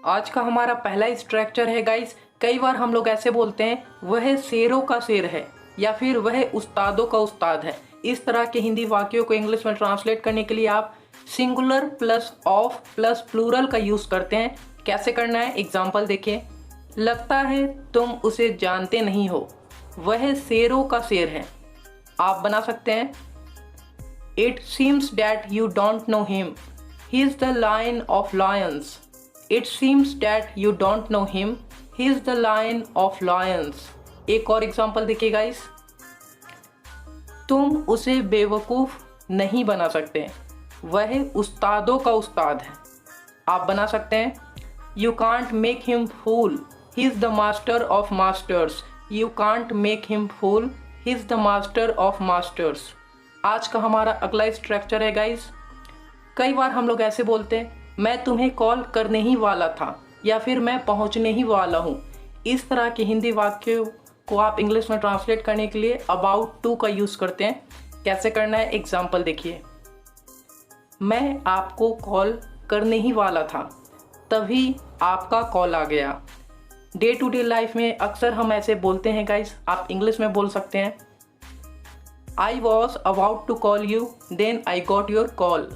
आज का हमारा पहला स्ट्रक्चर है गाइस। कई बार हम लोग ऐसे बोलते हैं वह शेरों का शेर है या फिर वह उस्तादों का उस्ताद है। इस तरह के हिंदी वाक्यों को इंग्लिश में ट्रांसलेट करने के लिए आप singular plus of plus plural का यूज़ करते हैं। कैसे करना है एग्जाम्पल देखिए। लगता है तुम उसे जानते नहीं हो, वह शेरों का शेर है। आप बना सकते हैं it seems that you don't know him, he is the lion of lions. It seems that you don't know him, he is the lion of lions. एक और एग्जाम्पल देखिए गाइस। तुम उसे बेवकूफ़ नहीं बना सकते, वह उस्तादों का उस्ताद है। आप बना सकते हैं you can't make him fool, he is the master of masters. You can't make him fool, he is the master of masters. आज का हमारा अगला स्ट्रक्चर है गाइस। कई बार हम लोग ऐसे बोलते हैं मैं तुम्हें कॉल करने ही वाला था या फिर मैं पहुंचने ही वाला हूं। इस तरह के हिंदी वाक्यों को आप इंग्लिश में ट्रांसलेट करने के लिए अबाउट टू का यूज़ करते हैं। कैसे करना है एग्जाम्पल देखिए। मैं आपको कॉल करने ही वाला था, तभी आपका कॉल आ गया। डे टू डे लाइफ में अक्सर हम ऐसे बोलते हैं गाइस। आप इंग्लिश में बोल सकते हैं I was about to call you then I got your call.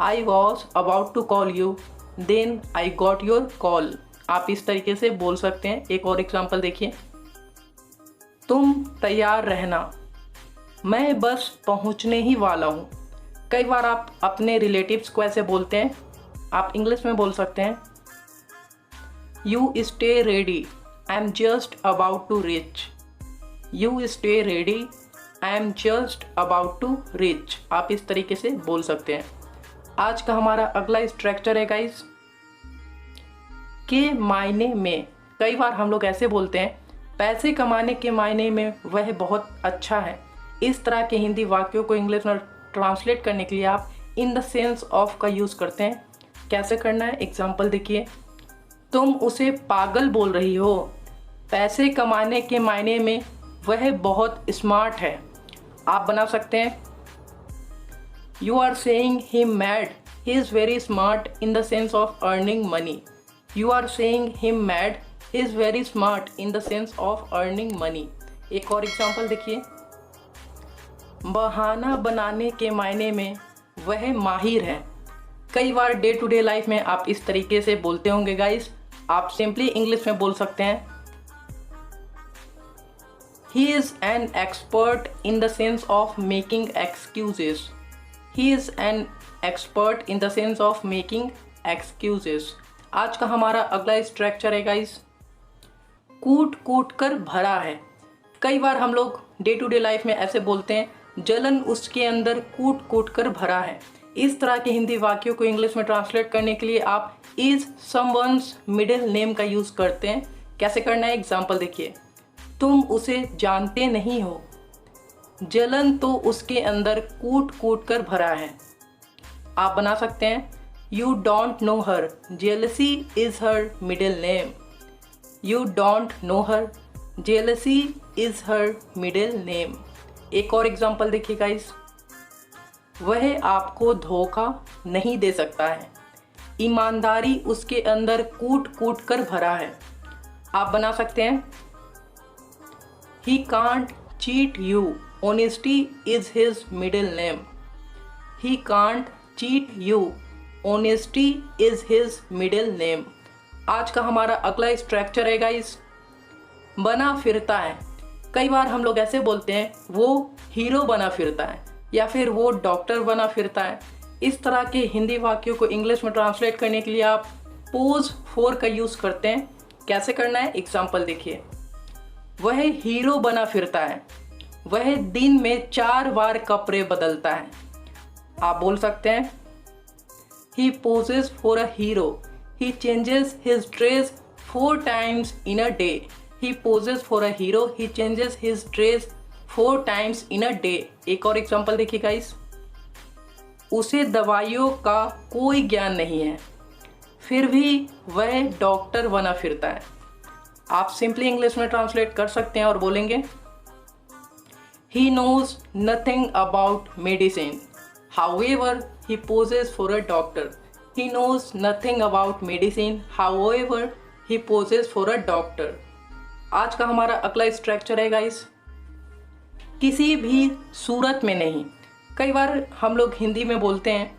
I was about to call you then I got your call. आप इस तरीके से बोल सकते हैं। एक और एग्जाम्पल देखिए। तुम तैयार रहना, मैं बस पहुंचने ही वाला हूँ। कई बार आप अपने रिलेटिव्स को ऐसे बोलते हैं। आप इंग्लिश में बोल सकते हैं you stay ready, I am just about to reach. You stay ready, I am just about to reach. आप इस तरीके से बोल सकते हैं। आज का हमारा अगला स्ट्रक्चर है गाइस के मायने में। कई बार हम लोग ऐसे बोलते हैं पैसे कमाने के मायने में वह बहुत अच्छा है। इस तरह के हिंदी वाक्यों को इंग्लिश में ट्रांसलेट करने के लिए आप इन द सेंस ऑफ का यूज़ करते हैं। कैसे करना है एग्जाम्पल देखिए। तुम उसे पागल बोल रही हो, पैसे कमाने के मायने में वह बहुत स्मार्ट है। आप बना सकते हैं you are saying him mad, he is very smart in the sense of earning money. You are saying him mad, he is very smart in the sense of earning money. एक और example देखिए। बहाना बनाने के मायने में वह माहिर है। कई बार डे टू डे लाइफ में आप इस तरीके से बोलते होंगे गाइस। आप सिंपली इंग्लिश में बोल सकते हैं he is an expert in the sense of making excuses. He is an expert in the sense of making excuses. आज का हमारा अगला स्ट्रक्चर है गाइस कूट कूट कर भरा है। कई बार हम लोग डे टू डे लाइफ में ऐसे बोलते हैं जलन उसके अंदर कूट कूट कर भरा है। इस तरह के हिंदी वाक्यों को इंग्लिश में ट्रांसलेट करने के लिए आप इज समवन्स मिडिल नेम का यूज़ करते हैं। कैसे करना है एग्जाम्पल देखिए। तुम उसे जानते नहीं हो, जलन तो उसके अंदर कूट कूट कर भरा है। आप बना सकते हैं you don't no her, jealousy is her middle name. You don't no her, jealousy is her middle name. एक और एग्जाम्पल देखिए गाइस। वह आपको धोखा नहीं दे सकता है, ईमानदारी उसके अंदर कूट कूट कर भरा है। आप बना सकते हैं he can't cheat you, honesty is his middle name. He can't cheat you, honesty is his middle name. आज का हमारा अगला स्ट्रक्चर है गाइस बना फिरता है। कई बार हम लोग ऐसे बोलते हैं वो हीरो बना फिरता है या फिर वो डॉक्टर बना फिरता है। इस तरह के हिंदी वाक्यों को इंग्लिश में ट्रांसलेट करने के लिए आप पोज फॉर का यूज़ करते हैं। कैसे करना है एग्जाम्पल देखिए। वह हीरो बना फिरता है, वह दिन में 4 बार कपड़े बदलता है। आप बोल सकते हैं he poses for a hero, he changes his dress 4 times in a day। He poses for a hero, he changes his dress 4 times in a day। एक और एग्जाम्पल देखिए गाइस। उसे दवाइयों का कोई ज्ञान नहीं है, फिर भी वह डॉक्टर बना फिरता है। आप सिंपली इंग्लिश में ट्रांसलेट कर सकते हैं और बोलेंगे he knows nothing about medicine, however he poses for a doctor. He knows nothing about medicine, however, he poses for a doctor. आज का हमारा अगला स्ट्रक्चर है गाइस, किसी भी सूरत में नहीं। कई बार हम लोग हिंदी में बोलते हैं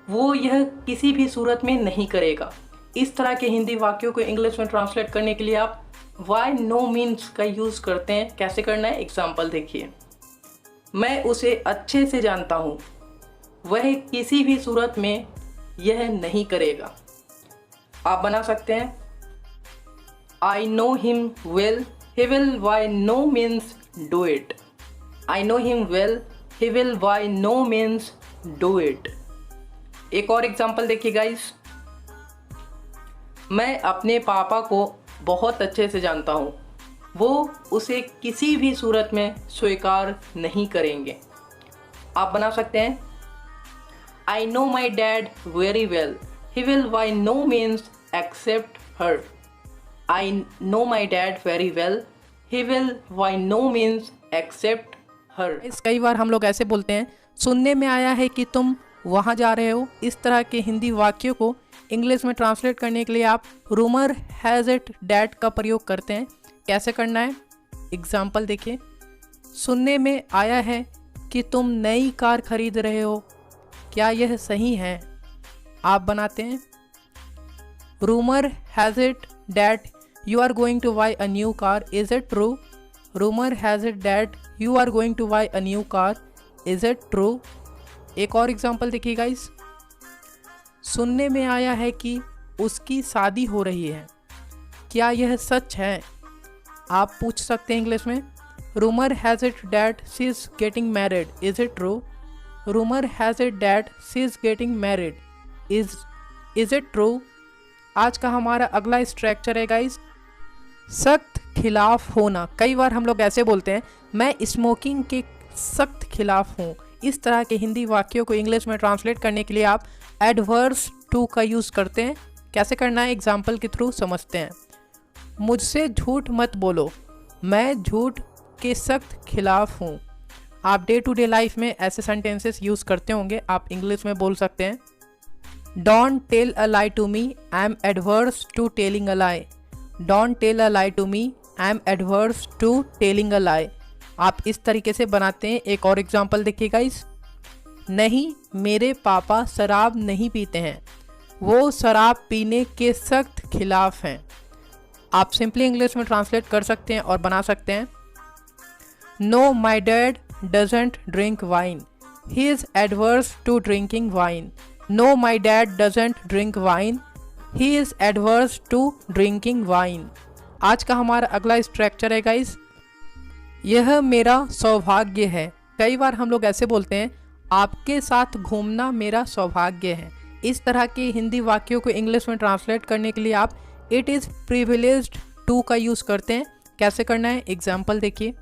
वो यह किसी भी सूरत में नहीं करेगा। इस तरह के हिंदी वाक्यों को इंग्लिश में ट्रांसलेट करने के लिए आप वाई नो मीन्स का यूज़ करते हैं। कैसे करना है, एग्जाम्पल देखिए। मैं उसे अच्छे से जानता हूँ, वह किसी भी सूरत में यह नहीं करेगा। आप बना सकते हैं I know him well, he will by no means do it. I know him well, he will by no means do it. एक और एग्जाम्पल देखिए गाइस, मैं अपने पापा को बहुत अच्छे से जानता हूँ, वो उसे किसी भी सूरत में स्वीकार नहीं करेंगे। आप बना सकते हैं I know my dad very well, he will by no means accept her. I know my dad very well, he will by no means accept her. कई बार हम लोग ऐसे बोलते हैं सुनने में आया है कि तुम वहाँ जा रहे हो। इस तरह के हिंदी वाक्यों को इंग्लिश में ट्रांसलेट करने के लिए आप रूमर हैज़ इट डैट का प्रयोग करते हैं। कैसे करना है, एग्जाम्पल देखिए। सुनने में आया है कि तुम नई कार खरीद रहे हो, क्या यह सही है? आप बनाते हैं rumour has it that you are going to buy a new car, is it true? Rumour has it that you are going to buy a new car, is it true? एक और एग्जाम्पल देखिए guys, सुनने में आया है कि उसकी शादी हो रही है, क्या यह सच है? आप पूछ सकते हैं इंग्लिश में rumour has it that she is getting married, is it true? Rumour has it that she is getting married, is it true? आज का हमारा अगला स्ट्रक्चर है गाइस, सख्त खिलाफ होना। कई बार हम लोग ऐसे बोलते हैं मैं स्मोकिंग के सख्त खिलाफ हूँ। इस तरह के हिंदी वाक्यों को इंग्लिश में ट्रांसलेट करने के लिए आप एडवर्स टू का यूज़ करते हैं। कैसे करना है, एग्जाम्पल के थ्रू समझते हैं। मुझसे झूठ मत बोलो, मैं झूठ के सख्त खिलाफ हूँ। आप डे टू डे लाइफ में ऐसे सेंटेंसेस यूज़ करते होंगे, आप इंग्लिश में बोल सकते हैं don't tell a lie to me, I am adverse to telling a lie. Don't tell a lie to me, I am adverse to telling a lie. आप इस तरीके से बनाते हैं। एक और एग्जाम्पल देखिए गाइस, नहीं मेरे पापा शराब नहीं पीते हैं, वो शराब पीने के सख्त खिलाफ हैं। आप सिंपली इंग्लिश में ट्रांसलेट कर सकते हैं और बना सकते हैं no my dad doesn't drink wine, he is adverse to drinking wine. No my dad doesn't drink wine, he is adverse to drinking wine. आज का हमारा अगला स्ट्रक्चर है गाइस, यह मेरा सौभाग्य है। कई बार हम लोग ऐसे बोलते हैं आपके साथ घूमना मेरा सौभाग्य है। इस तरह के हिंदी वाक्यों को इंग्लिश में ट्रांसलेट करने के लिए आप इट इज़ प्रिविलेज्ड टू का यूज़ करते हैं। कैसे करना है, एग्जाम्पल देखिए।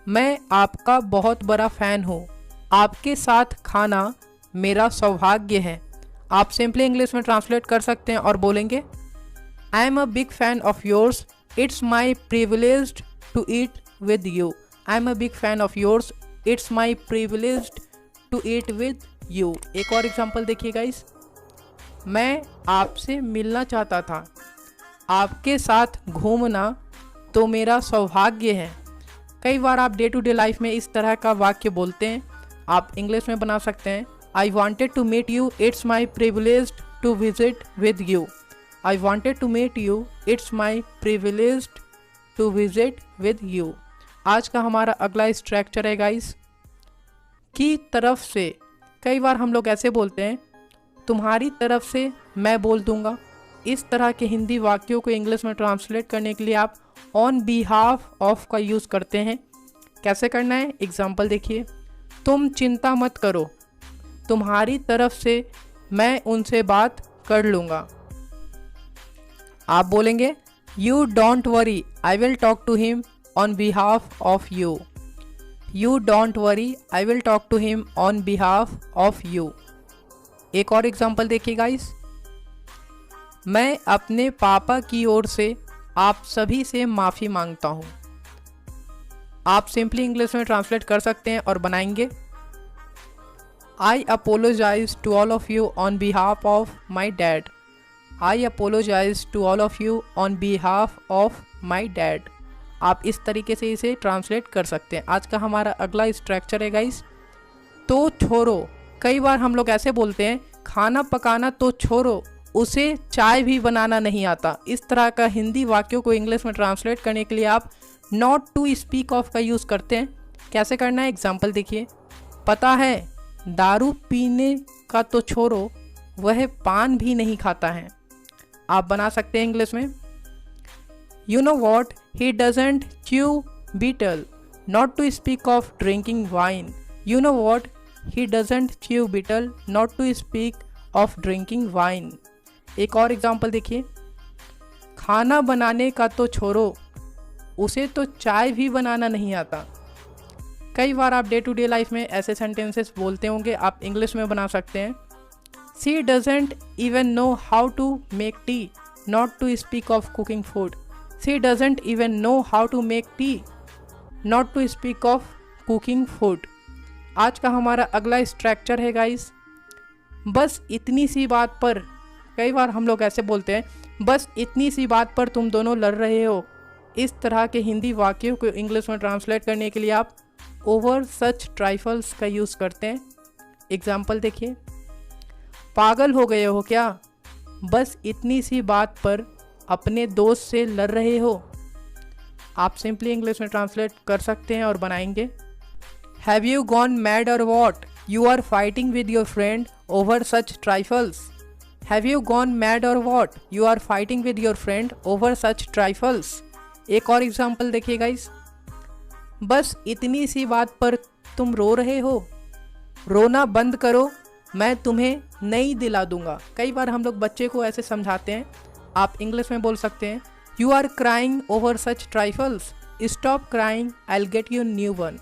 मैं आपका बहुत बड़ा फ़ैन हूँ, आपके साथ खाना मेरा सौभाग्य है। आप सिंपली इंग्लिश में ट्रांसलेट कर सकते हैं और बोलेंगे I am a big fan of yours, it's my privileged to eat with you. I'm a big fan of yours. It's my privilege to eat with you. एक और एग्जाम्पल देखिए guys, मैं आपसे मिलना चाहता था, आपके साथ घूमना तो मेरा सौभाग्य है। कई बार आप डे टू डे लाइफ में इस तरह का वाक्य बोलते हैं। आप इंग्लिश में बना सकते हैं I wanted to meet you, it's my privilege to visit with you. I wanted to meet you, it's my privilege to visit with you. आज का हमारा अगला स्ट्रक्चर है गाइस, की तरफ से। कई बार हम लोग ऐसे बोलते हैं तुम्हारी तरफ से मैं बोल दूंगा। इस तरह के हिंदी वाक्यों को इंग्लिश में ट्रांसलेट करने के लिए आप ऑन बिहाफ ऑफ का यूज़ करते हैं। कैसे करना है, एग्जाम्पल देखिए। तुम चिंता मत करो, तुम्हारी तरफ से मैं उनसे बात कर लूँगा। आप बोलेंगे you don't worry, I will talk to him on behalf of you. You don't worry, I will talk to him on behalf of you. एक और एग्जाम्पल देखिए गाइस, मैं अपने पापा की ओर से आप सभी से माफ़ी मांगता हूँ। आप सिंपली इंग्लिश में ट्रांसलेट कर सकते हैं और बनाएंगे I apologize to all of you on behalf of my dad. I apologize to all of you on behalf of my dad. आप इस तरीके से इसे ट्रांसलेट कर सकते हैं। आज का हमारा अगला स्ट्रक्चर है गाइस, तो छोड़ो। कई बार हम लोग ऐसे बोलते हैं, खाना पकाना तो छोड़ो, उसे चाय भी बनाना नहीं आता। इस तरह का हिंदी वाक्यों को इंग्लिश में ट्रांसलेट करने के लिए आप नॉट टू स्पीक ऑफ का यूज़ करते हैं। कैसे करना है, एग्जाम्पल देखिए। पता है दारू पीने का तो छोड़ो, वह पान भी नहीं खाता है। आप बना सकते हैं इंग्लिश में, you know what he doesn't chew betel, not to speak of drinking wine. You know what he doesn't chew betel, not to speak of drinking wine. एक और एग्जाम्पल देखिए, खाना बनाने का तो छोड़ो, उसे तो चाय भी बनाना नहीं आता। कई बार आप डे टू डे लाइफ में ऐसे सेंटेंसेस बोलते होंगे, आप इंग्लिश में बना सकते हैं। She doesn't even know how to make tea, not to speak of cooking food. She doesn't even know how to make tea, not to speak of cooking food. आज का हमारा अगला स्ट्रक्चर है गाइस, बस इतनी सी बात पर। कई बार हम लोग ऐसे बोलते हैं, बस इतनी सी बात पर तुम दोनों लड़ रहे हो। इस तरह के हिंदी वाक्यों को इंग्लिश में ट्रांसलेट करने के लिए आप ओवर सच ट्राइफल्स का यूज़ करते हैं। एग्जाम्पल देखिए, पागल हो गए हो क्या, बस इतनी सी बात पर अपने दोस्त से लड़ रहे हो। आप सिंपली इंग्लिश में ट्रांसलेट कर सकते हैं और बनाएंगे, have you gone mad or what, you are fighting with your friend over such trifles. Have you gone mad or what, you are fighting with your friend over such trifles. एक और example देखिए guys, बस इतनी सी बात पर तुम रो रहे हो, रोना बंद करो, मैं तुम्हें नहीं दिला दूंगा। कई बार हम लोग बच्चे को ऐसे समझाते हैं, आप इंग्लिश में बोल सकते हैं, you are crying over such trifles, stop crying, I will get you new one.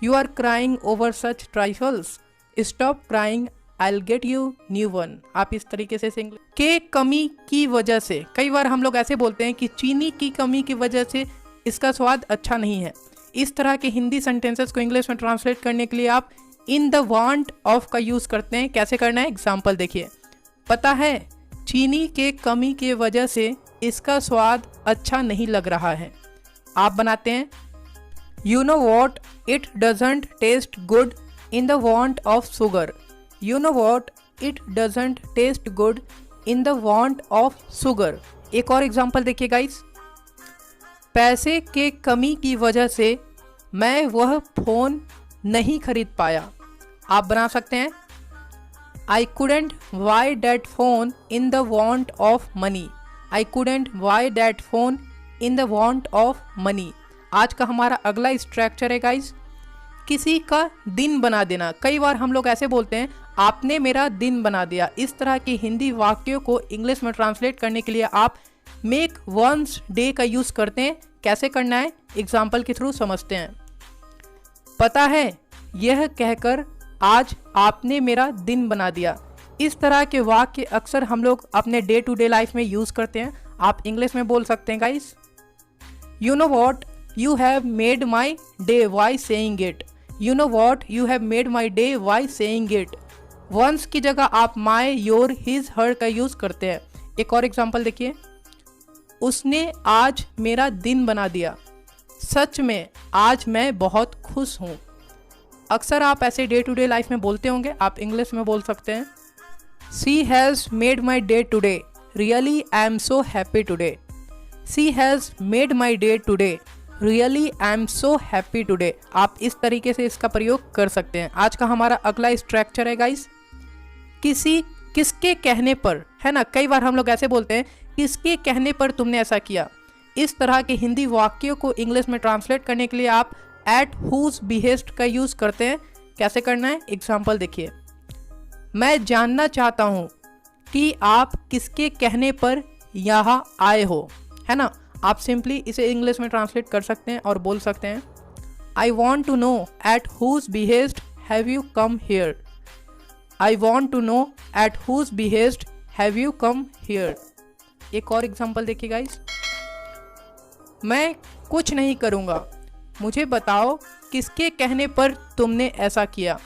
You are crying over such trifles, stop crying, I will get you new one. आप इस तरीके से इंग्लिश के कमी की वजह से, कई बार हम लोग ऐसे बोलते हैं कि चीनी की कमी की वजह से इसका स्वाद अच्छा नहीं है। इस तरह के हिंदी सेंटेंसेस को इंग्लिश में ट्रांसलेट करने के लिए आप इन द वांट ऑफ का यूज़ करते हैं। कैसे करना है, एग्जाम्पल देखिए। पता है चीनी के कमी की वजह से इसका स्वाद अच्छा नहीं लग रहा है। आप बनाते हैं, you know what it doesn't taste good in the want of sugar. You know what it doesn't taste good in the want of sugar. एक और एग्जाम्पल देखिए गाइस, पैसे के कमी की वजह से मैं वह फ़ोन नहीं खरीद पाया। आप बना सकते हैं, I couldn't by that phone in the want of money. I couldn't by that phone in the want of money. आज का हमारा अगला स्ट्रक्चर है गाइस, किसी का दिन बना देना। कई बार हम लोग ऐसे बोलते हैं, आपने मेरा दिन बना दिया। इस तरह की हिंदी वाक्यों को इंग्लिश में ट्रांसलेट करने के लिए आप मेक वंस डे का यूज़ करते हैं। कैसे करना है, एग्जाम्पल के थ्रू समझते हैं। पता है यह कहकर आज आपने मेरा दिन बना दिया। इस तरह के वाक्य अक्सर हम लोग अपने डे टू डे लाइफ में यूज़ करते हैं। आप इंग्लिश में बोल सकते हैं guys, you know what you have made my day by saying it. You know what you have made my day by saying it. Once की जगह आप माई, योर, हिज, हर का यूज़ करते हैं। एक और एग्जाम्पल देखिए, उसने आज मेरा दिन बना दिया। सच में आज मैं बहुत खुश हूँ। अक्सर आप ऐसे डे टू डे लाइफ में बोलते होंगे, आप इंग्लिश में बोल सकते हैं, she has made my day today, really I am so happy today. She has made my day today, really I am so happy today. आप इस तरीके से इसका प्रयोग कर सकते हैं। आज का हमारा अगला स्ट्रक्चर है गाइस, किसी किसके कहने पर, है ना। कई बार हम लोग ऐसे बोलते हैं, किसके कहने पर तुमने ऐसा किया। इस तरह के हिंदी वाक्यों को इंग्लिश में ट्रांसलेट करने के लिए आप एट हुज बिहेस्ट का यूज़ करते हैं। कैसे करना है, एग्जाम्पल देखिए, मैं जानना चाहता हूँ कि आप किसके कहने पर यहाँ आए हो, है ना। आप सिंपली इसे इंग्लिश में ट्रांसलेट कर सकते हैं और बोल सकते हैं, I want to know at whose behest have you come here. I want to know at whose behest have you come here. एक और एग्जाम्पल देखिए गाइस, मैं कुछ नहीं करूँगा, मुझे बताओ किसके कहने पर तुमने ऐसा किया।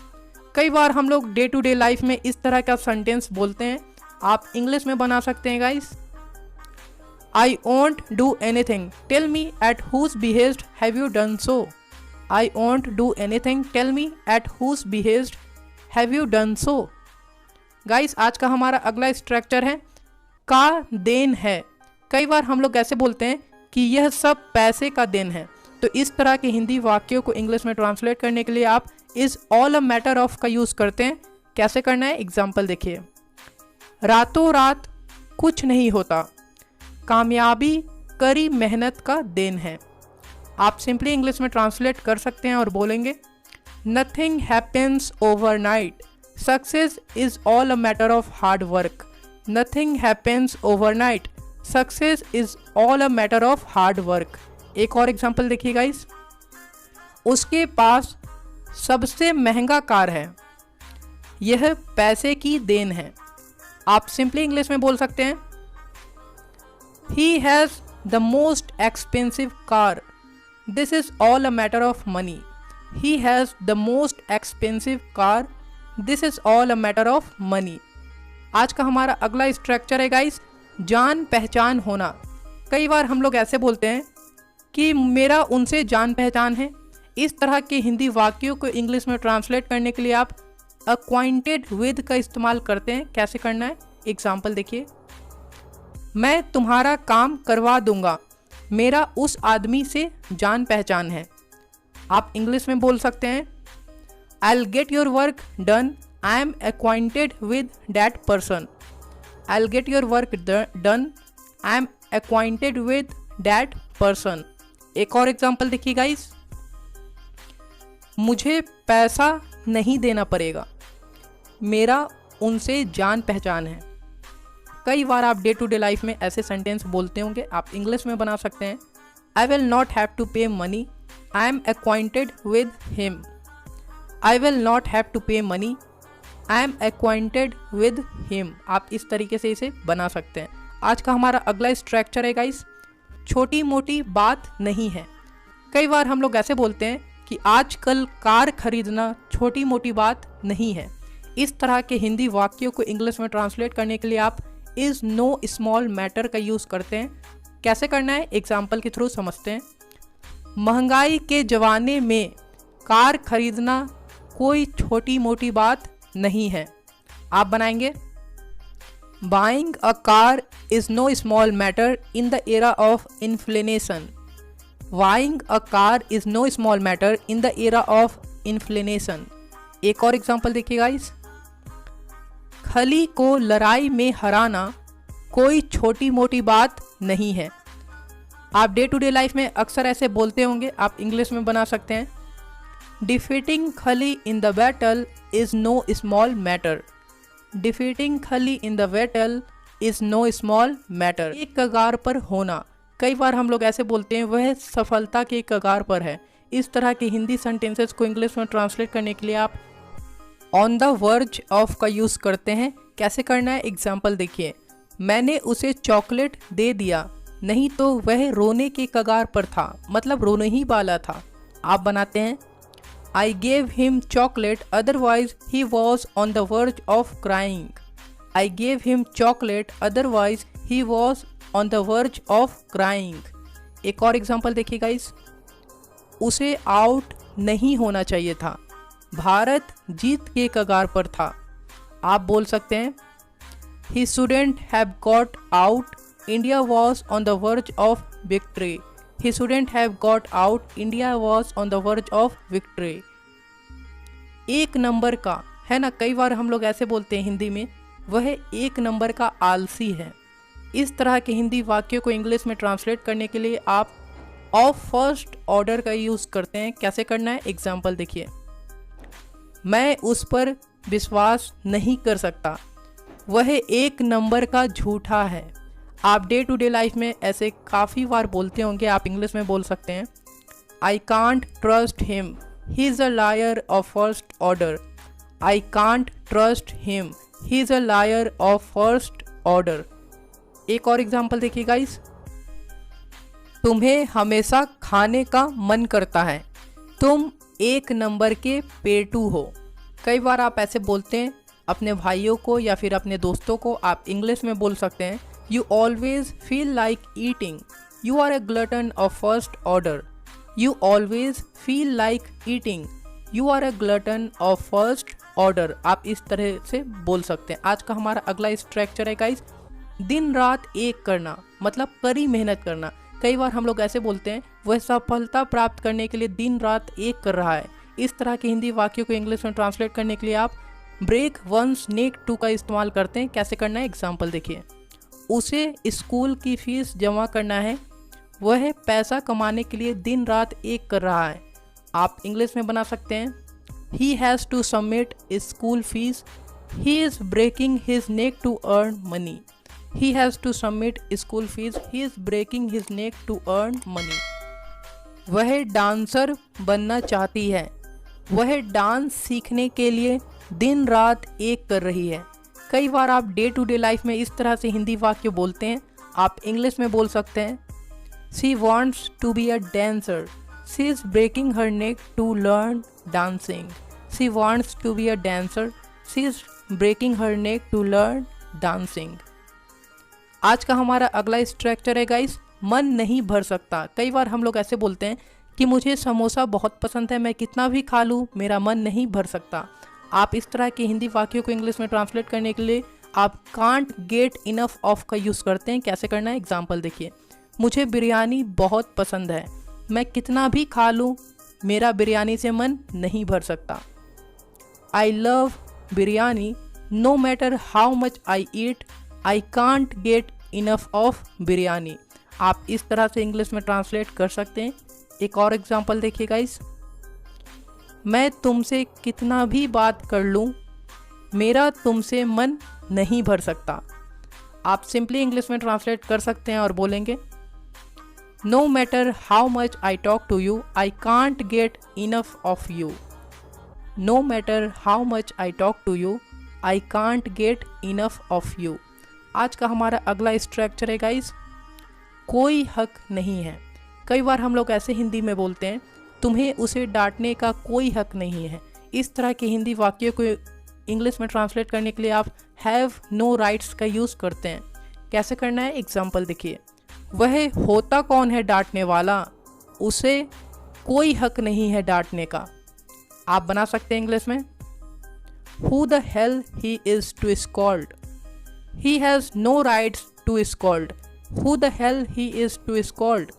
कई बार हम लोग डे टू डे लाइफ में इस तरह का सेंटेंस बोलते हैं, आप इंग्लिश में बना सकते हैं guys. I won't do anything, tell me at whose behaved have you done so. I won't do anything, tell me at whose behaved have you done so. Guys आज का हमारा अगला स्ट्रक्चर है का देन है। कई बार हम लोग ऐसे बोलते हैं कि यह सब पैसे का देन है। तो इस तरह के हिंदी वाक्यों को इंग्लिश में ट्रांसलेट करने के लिए आप is all a matter of का यूज़ करते हैं। कैसे करना है, एग्जाम्पल देखिए। रातों रात कुछ नहीं होता, कामयाबी कड़ी मेहनत का देन है। आप सिंपली इंग्लिश में ट्रांसलेट कर सकते हैं और बोलेंगे nothing happens overnight, success is all a matter of hard work. Nothing happens overnight, success is all a matter of hard work. एक और एग्जाम्पल देखिए गाइस। उसके पास सबसे महंगा कार है, यह पैसे की देन है। आप सिंपली इंग्लिश में बोल सकते हैं he has the most expensive car, this is all a matter of money. He has the most expensive car, this is all a matter of money. आज का हमारा अगला स्ट्रक्चर है गाइस जान पहचान होना। कई बार हम लोग ऐसे बोलते हैं कि मेरा उनसे जान पहचान है। इस तरह के हिंदी वाक्यों को इंग्लिश में ट्रांसलेट करने के लिए आप अक्वाइंटेड विद का इस्तेमाल करते हैं। कैसे करना है, एग्जाम्पल देखिए। मैं तुम्हारा काम करवा दूंगा, मेरा उस आदमी से जान पहचान है। आप इंग्लिश में बोल सकते हैं I will get your work done, I am acquainted with that person. I will get your work done, I am acquainted with that person. एक और एग्जाम्पल देखिए गाइस। मुझे पैसा नहीं देना पड़ेगा, मेरा उनसे जान पहचान है। कई बार आप डे टू डे लाइफ में ऐसे सेंटेंस बोलते होंगे, आप इंग्लिश में बना सकते हैं I will not have to pay money, I am acquainted with him. I will not have to pay money, I am acquainted with him. आप इस तरीके से इसे बना सकते हैं। आज का हमारा अगला स्ट्रक्चर है गाइस छोटी मोटी बात नहीं है। कई बार हम लोग ऐसे बोलते हैं कि आजकल कार खरीदना छोटी मोटी बात नहीं है। इस तरह के हिंदी वाक्यों को इंग्लिश में ट्रांसलेट करने के लिए आप इज़ नो स्मॉल मैटर का यूज़ करते हैं। कैसे करना है, एग्जाम्पल के थ्रू समझते हैं। महंगाई के ज़माने में कार खरीदना कोई छोटी मोटी बात नहीं है। आप बनाएंगे buying a car is no small matter in the era of inflation. Buying a car is no small matter in the era of inflation. एक और एग्जाम्पल देखिए गाइस। खली को लड़ाई में हराना कोई छोटी मोटी बात नहीं है। आप डे टू डे लाइफ में अक्सर ऐसे बोलते होंगे, आप इंग्लिश में बना सकते हैं defeating Khali in the battle is no small matter. Defeating Khali in the battle is no small matter. एक कगार पर होना, कई बार हम लोग ऐसे बोलते हैं वह सफलता के कगार पर है। इस तरह के हिंदी सेंटेंसेस को इंग्लिश में ट्रांसलेट करने के लिए आप ऑन द वर्ज ऑफ का यूज़ करते हैं। कैसे करना है, एग्जाम्पल देखिए। मैंने उसे चॉकलेट दे दिया, नहीं तो वह रोने के कगार पर था, मतलब रोने ही वाला था। आप बनाते हैं I gave him chocolate otherwise he was on the verge of crying. I gave him chocolate otherwise he was on the verge of crying. एक और एग्जाम्पल देखिए गाइस। उसे आउट नहीं होना चाहिए था, भारत जीत के कगार पर था। आप बोल सकते हैं he shouldn't have got out, India was on the verge of victory. He shouldn't have got out, India was on the verge of victory. एक नंबर का है ना, कई बार हम लोग ऐसे बोलते हैं हिंदी में वह एक नंबर का आलसी है। इस तरह के हिंदी वाक्यों को इंग्लिश में ट्रांसलेट करने के लिए आप ऑफ फर्स्ट ऑर्डर का यूज़ करते हैं। कैसे करना है, एग्जाम्पल देखिए। मैं उस पर विश्वास नहीं कर सकता, वह एक नंबर का झूठा है। आप डे टू डे लाइफ में ऐसे काफ़ी बार बोलते होंगे, आप इंग्लिश में बोल सकते हैं I can't trust him, he is a liar of first order. I can't trust him, he is a liar of first order. एक और एग्जाम्पल देखिए गाइस। तुम्हें हमेशा खाने का मन करता है, तुम एक नंबर के पेटू हो। कई बार आप ऐसे बोलते हैं अपने भाइयों को या फिर अपने दोस्तों को, आप इंग्लिश में बोल सकते हैं you always feel like eating, you are a glutton of first order. You always feel like eating, you are a glutton of first order. आप इस तरह से बोल सकते हैं। आज का हमारा अगला स्ट्रक्चर है गाइस, दिन रात एक करना, मतलब कड़ी मेहनत करना। कई बार हम लोग ऐसे बोलते हैं वह सफलता प्राप्त करने के लिए दिन रात एक कर रहा है। इस तरह के हिंदी वाक्यों को इंग्लिश में ट्रांसलेट करने के लिए आप ब्रेक वंस नेक टू का इस्तेमाल करते हैं। कैसे करना है एग्जाम्पल देखिए। उसे स्कूल की फीस जमा करना है, वह पैसा कमाने के लिए दिन रात एक कर रहा है। आप इंग्लिश में बना सकते हैं he has to submit school fees, he is breaking his neck to earn money. He has to submit school fees. He is breaking his neck to earn money. वह डांसर बनना चाहती है, वह डांस सीखने के लिए दिन रात एक कर रही है। कई बार आप डे टू डे लाइफ में इस तरह से हिंदी वाक्य बोलते हैं। आप इंग्लिश में बोल सकते हैं She wants to be a dancer. She is breaking her neck to learn dancing. She wants to be a dancer. She is breaking her neck to learn dancing. आज का हमारा अगला स्ट्रक्चर है गाइस, मन नहीं भर सकता। कई बार हम लोग ऐसे बोलते हैं कि मुझे समोसा बहुत पसंद है, मैं कितना भी खा लूँ मेरा मन नहीं भर सकता। आप इस तरह के हिंदी वाक्यों को इंग्लिश में ट्रांसलेट करने के लिए आप कांट गेट इनफ ऑफ का यूज़ करते हैं। कैसे करना है एग्जाम्पल देखिए। मुझे बिरयानी बहुत पसंद है, मैं कितना भी खा लूँ मेरा बिरयानी से मन नहीं भर सकता। I love biryani, no matter how much I eat, I can't get enough of biryani. आप इस तरह से इंग्लिश में ट्रांसलेट कर सकते हैं। एक और एग्जांपल देखिए गाइस। मैं तुमसे कितना भी बात कर लूँ मेरा तुमसे मन नहीं भर सकता। आप सिंपली इंग्लिश में ट्रांसलेट कर सकते हैं और बोलेंगे no matter how much I talk to you, I can't get enough of you. No matter how much I talk to you, I can't get enough of you. आज का हमारा अगला स्ट्रक्चर है गाइस, कोई हक नहीं है। कई बार हम लोग ऐसे हिंदी में बोलते हैं तुम्हें उसे डांटने का कोई हक नहीं है। इस तरह के हिंदी वाक्यों को इंग्लिश में ट्रांसलेट करने के लिए आप हैव नो राइट्स का यूज़ करते हैं। कैसे करना है एग्जाम्पल देखिए। वह होता कौन है डांटने वाला, उसे कोई हक नहीं है डांटने का। आप बना सकते हैं इंग्लिश में who the hell he is to scold, he has no rights to scold. Who the hell he is to scold?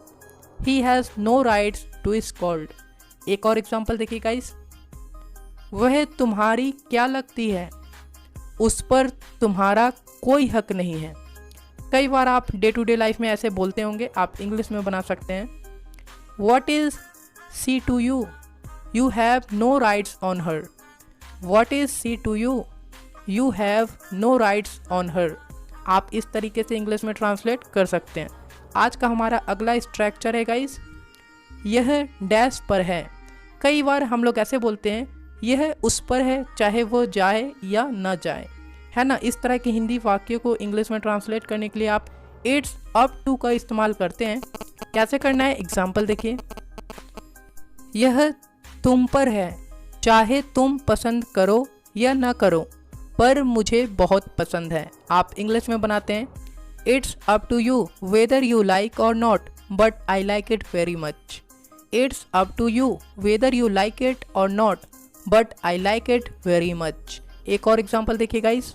He has no rights to scold. एक और एग्जांपल देखिए गाइस। वह तुम्हारी क्या लगती है, उस पर तुम्हारा कोई हक नहीं है। कई बार आप डे टू डे लाइफ में ऐसे बोलते होंगे। आप इंग्लिश में बना सकते हैं What is she to you? You have no rights on her. What is she to you? You have no rights on her. आप इस तरीके से इंग्लिश में ट्रांसलेट कर सकते हैं। आज का हमारा अगला स्ट्रक्चर है गाइस, यह डैश पर है। कई बार हम लोग ऐसे बोलते हैं यह उस पर है, चाहे वो जाए या ना जाए, है ना। इस तरह के हिंदी वाक्यों को इंग्लिश में ट्रांसलेट करने के लिए आप इट्स अप टू का इस्तेमाल करते हैं। कैसे करना है एग्जाम्पल देखिए। यह तुम पर है, चाहे तुम पसंद करो या ना करो, पर मुझे बहुत पसंद है। आप इंग्लिश में बनाते हैं it's up to you whether you like or not, but I like it very much. It's up to you whether you like it or not, but I like it very much. एक और example देखिए guys.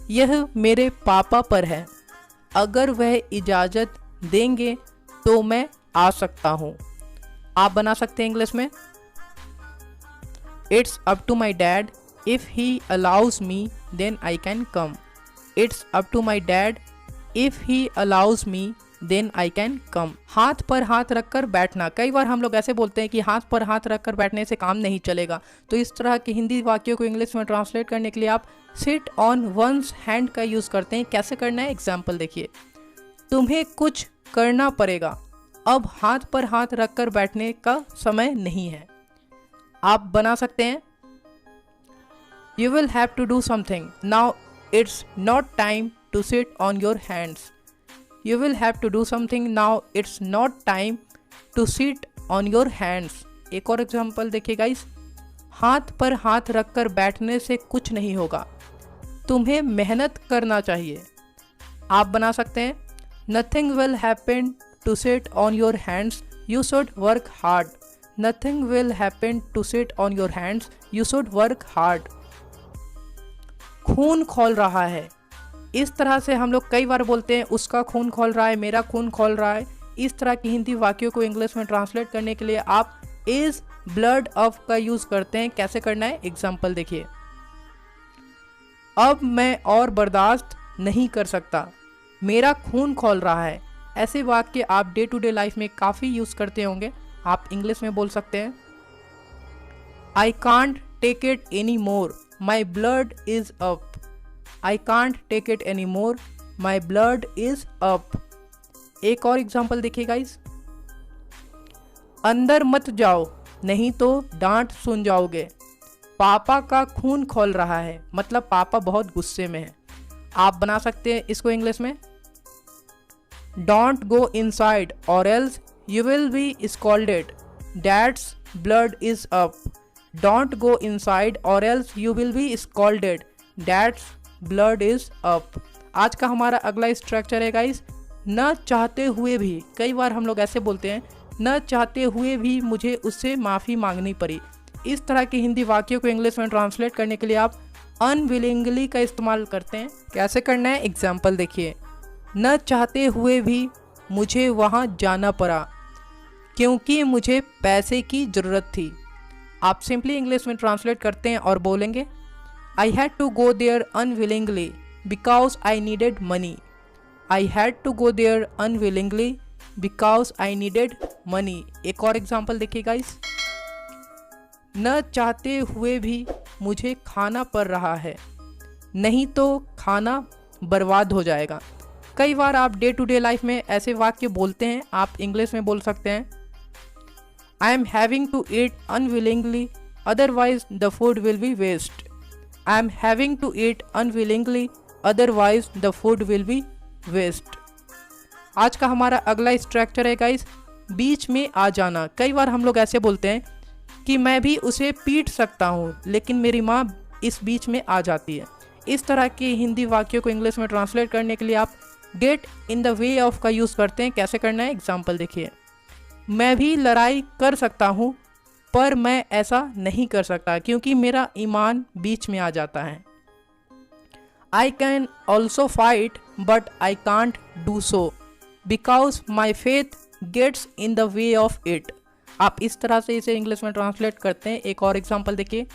यह मेरे पापा पर है, अगर वह इजाज़त देंगे तो मैं आ सकता हूँ। आप बना सकते हैं इंग्लिश में it's up to my dad, if he allows me then I can come. It's up to my dad, if he allows me then I can come. हाथ पर हाथ रखकर बैठना। कई बार हम लोग ऐसे बोलते हैं कि हाथ पर हाथ रखकर बैठने से काम नहीं चलेगा। तो इस तरह के हिंदी वाक्यों को इंग्लिश में ट्रांसलेट करने के लिए आप सिट ऑन वंस हैंड का यूज़ करते हैं। कैसे करना है एग्जाम्पल देखिए। तुम्हें कुछ करना पड़ेगा, अब हाथ पर हाथ रखकर बैठने का समय नहीं है। आप बना सकते हैं You will have to do something. Now it's not time to sit on your hands. You will have to do something. Now it's not time to sit on your hands. एक और एग्जाम्पल देखिए guys. हाथ पर हाथ रखकर बैठने से कुछ नहीं होगा, तुम्हें मेहनत करना चाहिए। आप बना सकते हैं nothing will happen to sit on your hands, you should work hard. Nothing will happen to sit on your hands, you should work hard. खून खौल रहा है, इस तरह से हम लोग कई बार बोलते हैं उसका खून खौल रहा है, मेरा खून खौल रहा है। इस तरह की हिंदी वाक्यों को इंग्लिश में ट्रांसलेट करने के लिए आप इज ब्लड ऑफ का यूज करते हैं। कैसे करना है, एग्जाम्पल देखिए। अब मैं और बर्दाश्त नहीं कर सकता, मेरा खून खौल रहा है। ऐसे वाक्य आप डे टू डे लाइफ में काफ़ी यूज़ करते होंगे। आप इंग्लिश में बोल सकते हैं I can't take it any more, my blood is up. I can't take it any more, my blood is up. एक और एग्जाम्पल देखिए गाइस, अंदर मत जाओ नहीं तो डांट सुन जाओगे, पापा का खून खौल रहा है, मतलब पापा बहुत गुस्से में है। आप बना सकते हैं इसको इंग्लिश में don't go inside or else you will be scolded, dad's blood is up. Don't go inside or else you will be scolded, dad's blood is up. आज का हमारा अगला स्ट्रक्चर है गाइस, न चाहते हुए भी। कई बार हम लोग ऐसे बोलते हैं न चाहते हुए भी मुझे उससे माफ़ी मांगनी पड़ी। इस तरह के हिंदी वाक्यों को इंग्लिश में ट्रांसलेट करने के लिए आप अनविलिंगली का इस्तेमाल करते हैं। कैसे करना है, एग्जाम्पल देखिए। न चाहते हुए भी मुझे वहाँ जाना पड़ा क्योंकि मुझे पैसे की ज़रूरत थी। आप सिंपली इंग्लिश में ट्रांसलेट करते हैं और बोलेंगे I had to go there unwillingly because I needed money. I had to go there unwillingly because I needed money. एक और एग्जाम्पल देखिए गाइस, न चाहते हुए भी मुझे खाना पड़ रहा है, नहीं तो खाना बर्बाद हो जाएगा। कई बार आप डे टू डे लाइफ में ऐसे वाक्य बोलते हैं। आप इंग्लिश में बोल सकते हैं I am having to eat unwillingly otherwise the food will be waste. I am having to eat unwillingly otherwise the food will be waste. आज का हमारा अगला स्ट्रक्चर है गाइस, बीच में आ जाना। कई बार हम लोग ऐसे बोलते हैं कि मैं भी उसे पीट सकता हूँ लेकिन मेरी माँ इस बीच में आ जाती है। इस तरह के हिंदी वाक्यों को इंग्लिश में ट्रांसलेट करने के लिए आप get in the way of का यूज़ करते हैं। कैसे करना है, एग्जाम्पल देखिए। मैं भी लड़ाई कर सकता हूँ पर मैं ऐसा नहीं कर सकता क्योंकि मेरा ईमान बीच में आ जाता है। I can also fight but I can't do so because my faith gets in the way of it. आप इस तरह से इसे इंग्लिश में ट्रांसलेट करते हैं। एक और एग्जाम्पल देखिए,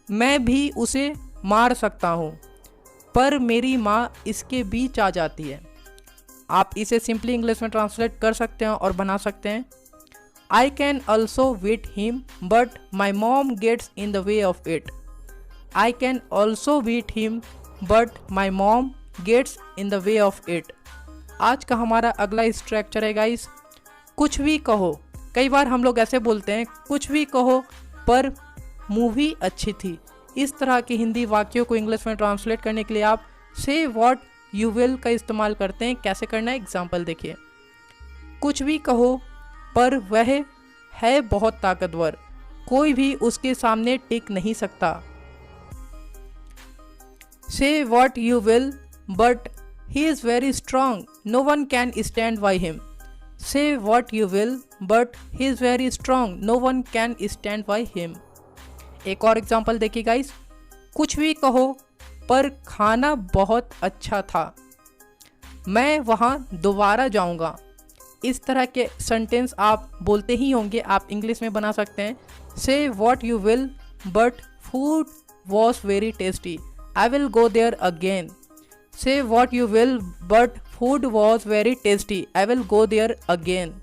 मैं भी उसे मार सकता हूँ पर मेरी माँ इसके बीच आ जाती है। आप इसे सिंपली इंग्लिश में ट्रांसलेट कर सकते हैं और बना सकते हैं I can also beat him but my mom gets in the way of it. I can also beat him but my mom gets in the way of it. आज का हमारा अगला स्ट्रक्चर है गाइस, कुछ भी कहो। कई बार हम लोग ऐसे बोलते हैं कुछ भी कहो पर मूवी अच्छी थी। इस तरह के हिंदी वाक्यों को इंग्लिश में ट्रांसलेट करने के लिए आप से व्हाट यू विल का इस्तेमाल करते हैं। कैसे करना है, एग्जाम्पल देखिए। कुछ भी कहो पर वह है बहुत ताकतवर, कोई भी उसके सामने टिक नहीं सकता। Say what you will but he is very strong, no one can stand by him. Say what you will but he is very strong, no one can stand by him. एक और एग्जाम्पल देखिए guys, कुछ भी कहो पर खाना बहुत अच्छा था, मैं वहाँ दोबारा जाऊँगा। इस तरह के सेंटेंस आप बोलते ही होंगे। आप इंग्लिश में बना सकते हैं say what you will but food was very tasty, I will go there again. Say what you will but food was very tasty, I will go there again.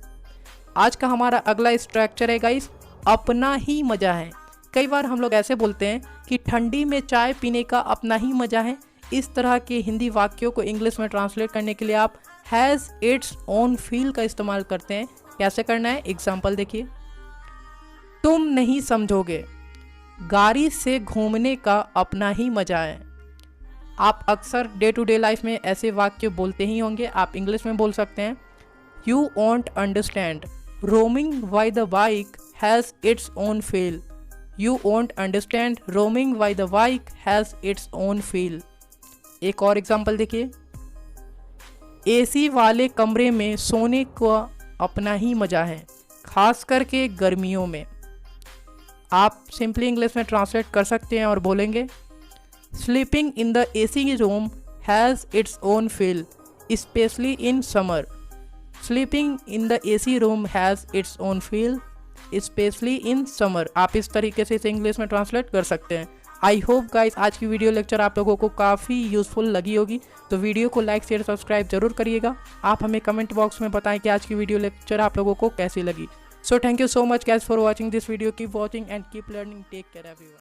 आज का हमारा अगला स्ट्रक्चर है गाइस, अपना ही मज़ा है। कई बार हम लोग ऐसे बोलते हैं कि ठंडी में चाय पीने का अपना ही मज़ा है। इस तरह के हिंदी वाक्यों को इंग्लिश में ट्रांसलेट करने के लिए आप हैज़ इट्स ओन फील का इस्तेमाल करते हैं। कैसे करना है, एग्जाम्पल देखिए। तुम नहीं समझोगे, गाड़ी से घूमने का अपना ही मज़ा है। आप अक्सर डे टू डे लाइफ में ऐसे वाक्य बोलते ही होंगे। आप इंग्लिश में बोल सकते हैं you won't understand, roaming by the bike has its own feel, You won't understand roaming by the bike has its own feel. एक और एग्जांपल देखिए, एसी वाले कमरे में सोने का अपना ही मज़ा है, खास करके गर्मियों में। आप सिंपली इंग्लिश में ट्रांसलेट कर सकते हैं और बोलेंगे, sleeping in the AC room has its own feel specially in summer. Sleeping in the AC room has its own feel specially in summer. आप इस तरीके से इसे इंग्लिश में ट्रांसलेट कर सकते हैं। आई होप गाइस आज की वीडियो लेक्चर आप लोगों को काफ़ी यूज़फुल लगी होगी, तो वीडियो को लाइक शेयर सब्सक्राइब जरूर करिएगा। आप हमें कमेंट बॉक्स में बताएं कि आज की वीडियो लेक्चर आप लोगों को कैसी लगी। So thank you so much guys for watching this video. Keep watching and keep learning. Take care everyone.